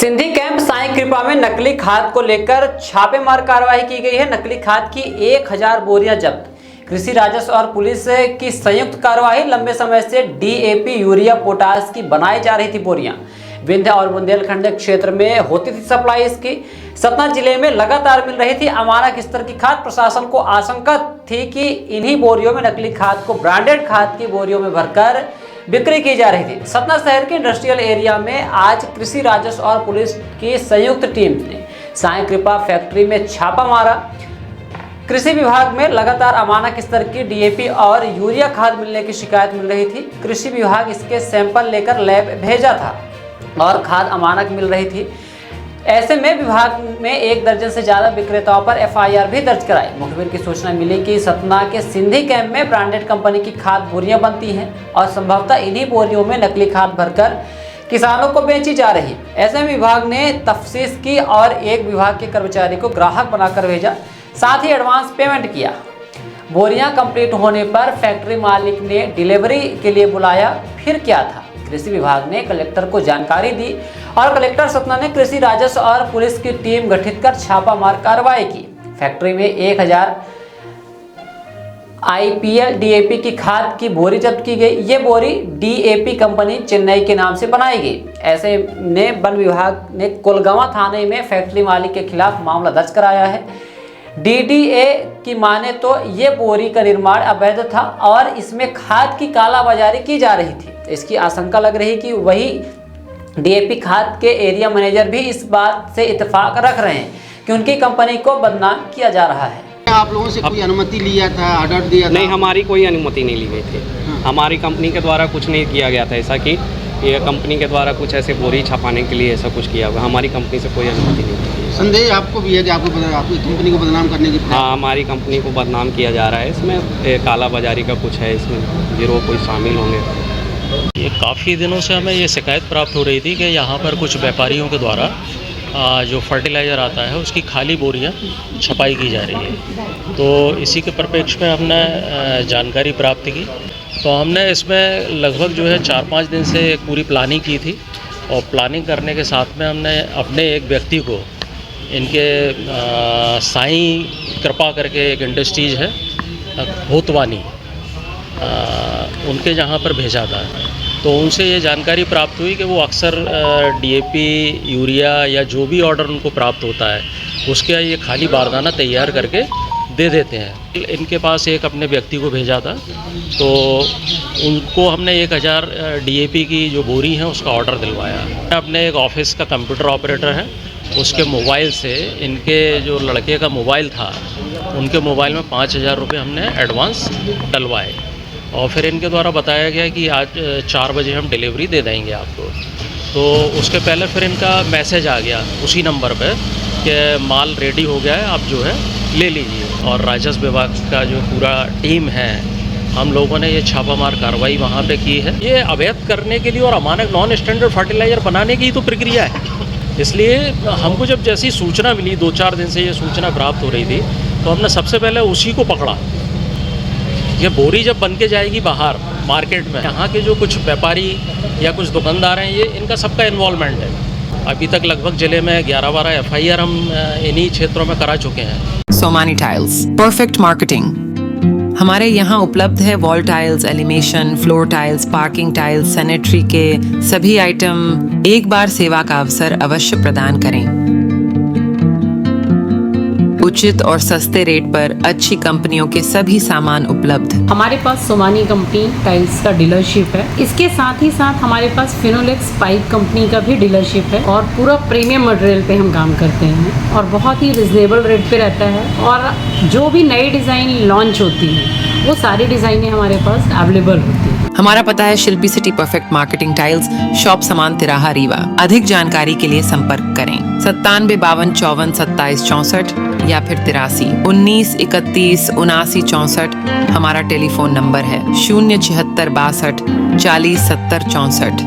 Sindhi camp Sai कृपा में नकली खाद को लेकर छापेमार कार्रवाई की गई है। नकली खाद की 1000 बोरियां जब्त। कृषि राजस्व और पुलिस की संयुक्त कार्रवाई। लंबे समय से डीएपी, यूरिया, पोटास की बनाई जा रही थी बोरियां। विंध्य और बुंदेलखंड क्षेत्र में होती थी सप्लाई इसकी। सतना जिले में लगातार मिल रही थी अमानक स्तर की खाद। प्रशासन को आशंका थी कि इन्हीं बोरियों में नकली खाद को ब्रांडेड खाद की बोरियों में भरकर बिक्री की जा रही थी। सतना शहर के इंडस्ट्रियल एरिया में आज कृषि राजस्व और पुलिस की संयुक्त टीम ने साईं कृपा फैक्ट्री में छापा मारा। कृषि विभाग में लगातार अमानक स्तर की डीएपी और यूरिया खाद मिलने की शिकायत मिल रही थी। कृषि विभाग इसके सैंपल लेकर लैब भेजा था और खाद अमानक मिल रही थी। ऐसे में विभाग में 1 दर्जन से ज़्यादा विक्रेताओं पर एफआईआर भी दर्ज कराई। मुखबिर की सूचना मिली कि सतना के सिंधी कैंप में ब्रांडेड कंपनी की खाद बोरियां बनती हैं और संभवतः इन्हीं बोरियों में नकली खाद भरकर किसानों को बेची जा रही। ऐसे में विभाग ने तफ्तीश की और एक विभाग के कर्मचारी को ग्राहक बनाकर भेजा, साथ ही एडवांस पेमेंट किया। बोरियां कंप्लीट होने पर फैक्ट्री मालिक ने डिलीवरी के लिए बुलाया। फिर क्या था? कृषि विभाग ने कलेक्टर को जानकारी दी और कलेक्टर सतना ने कृषि राजस्व और पुलिस की टीम गठित कर छापामार कार्रवाई की। फैक्ट्री में 1000 आईपीएल डीएपी की खाद की बोरी जब्त की गई। ये बोरी डीएपी कंपनी चेन्नई के नाम से बनाई गई। ऐसे ने वन विभाग ने कोलगांव थाने में फैक्ट्री मालिक के खिलाफ मामला दर्ज कराया है। डीडीए की माने तो ये बोरी का निर्माण अवैध था और इसमें खाद की कालाबाजारी की जा रही थी। इसकी आशंका लग रही कि वही डीएपी खाद के एरिया मैनेजर भी इस बात से इत्तेफाक रख रहे हैं कि उनकी कंपनी को बदनाम किया जा रहा है। आप लोगों से कोई अनुमति लिया था, ऑर्डर दिया था? नहीं, हमारी कोई अनुमति नहीं ली गई थी। हमारी कंपनी के द्वारा कुछ नहीं किया गया था ऐसा कि ये कंपनी के द्वारा कुछ ऐसे बोरी छपाने के लिए ऐसा कुछ किया हुआ। हमारी कंपनी से कोई अनुमति नहीं दी। संदेह आपको भी है कि आपकी कंपनी को बदनाम करने की? हाँ, हमारी कंपनी को बदनाम किया जा रहा है। इसमें काला बाजारी का कुछ है, इसमें गिरोह कोई शामिल होंगे। ये काफ़ी दिनों से हमें ये शिकायत प्राप्त हो रही थी कि यहाँ पर कुछ व्यापारियों के द्वारा जो फर्टिलाइज़र आता है उसकी खाली बोरियाँ छपाई की जा रही है। तो इसी के परिप्रेक्ष्य में हमने जानकारी प्राप्त की। तो हमने इसमें लगभग जो है 4-5 दिन से एक पूरी प्लानिंग की थी और प्लानिंग करने के साथ में हमने अपने एक व्यक्ति को इनके साईं कृपा करके एक इंडस्ट्रीज है होतवानी, उनके जहाँ पर भेजा था। तो उनसे ये जानकारी प्राप्त हुई कि वो अक्सर डीएपी, यूरिया या जो भी ऑर्डर उनको प्राप्त होता है उसके ये खाली बारदाना तैयार करके दे देते हैं। इनके पास एक अपने व्यक्ति को भेजा था, तो उनको हमने 1000 डीएपी की जो बोरी है उसका ऑर्डर दिलवाया। अपने एक ऑफिस का कंप्यूटर ऑपरेटर है, उसके मोबाइल से इनके जो लड़के का मोबाइल था उनके मोबाइल में 5000 रुपये हमने एडवांस डलवाए और फिर इनके द्वारा बताया गया कि आज 4 बजे हम डिलीवरी दे देंगे आपको। तो उसके पहले फिर इनका मैसेज आ गया उसी नंबर पे कि माल रेडी हो गया है, आप जो है ले लीजिए। और राजस्व विभाग का जो पूरा टीम है, हम लोगों ने ये छापामार कार्रवाई वहाँ पे की है। ये अवैध करने के लिए और अमानक नॉन स्टैंडर्ड फर्टिलाइज़र बनाने की तो प्रक्रिया है। इसलिए हमको जब जैसी सूचना मिली, 2-4 दिन से ये सूचना प्राप्त हो रही थी, तो हमने सबसे पहले उसी को पकड़ा। ये बोरी जब बन के जाएगी बाहर मार्केट में, यहाँ के जो कुछ व्यापारी या कुछ दुकानदार हैं, ये इनका सबका इन्वॉल्वमेंट है। अभी तक लगभग जिले में 11-12 एफआईआर हम इन्हीं क्षेत्रों में करा चुके हैं। Somany tiles, perfect marketing. हमारे यहाँ उपलब्ध है wall tiles, elevation, floor tiles, parking tiles, sanitary के सभी आइटम। एक बार सेवा का अवसर अवश्य प्रदान करें। उचित और सस्ते रेट पर अच्छी कंपनियों के सभी सामान उपलब्ध। हमारे पास सोमानी कंपनी टाइल्स का डीलरशिप है। इसके साथ ही साथ हमारे पास फिनोलेक्स पाइप कंपनी का भी डीलरशिप है और पूरा प्रीमियम मटेरियल पे हम काम करते हैं और बहुत ही रिजनेबल रेट पे रहता है। और जो भी नई डिज़ाइन लॉन्च होती है वो सारी डिज़ाइनें हमारे पास अवेलेबल होती हैं। हमारा पता है Shilpi city perfect marketing tiles, shop Samaan तिराहा रीवा। अधिक जानकारी के लिए संपर्क करें 97 52 54 27 64 या फिर 83 19 31 79 64। हमारा टेलीफोन नंबर है 076 62 40 70 64।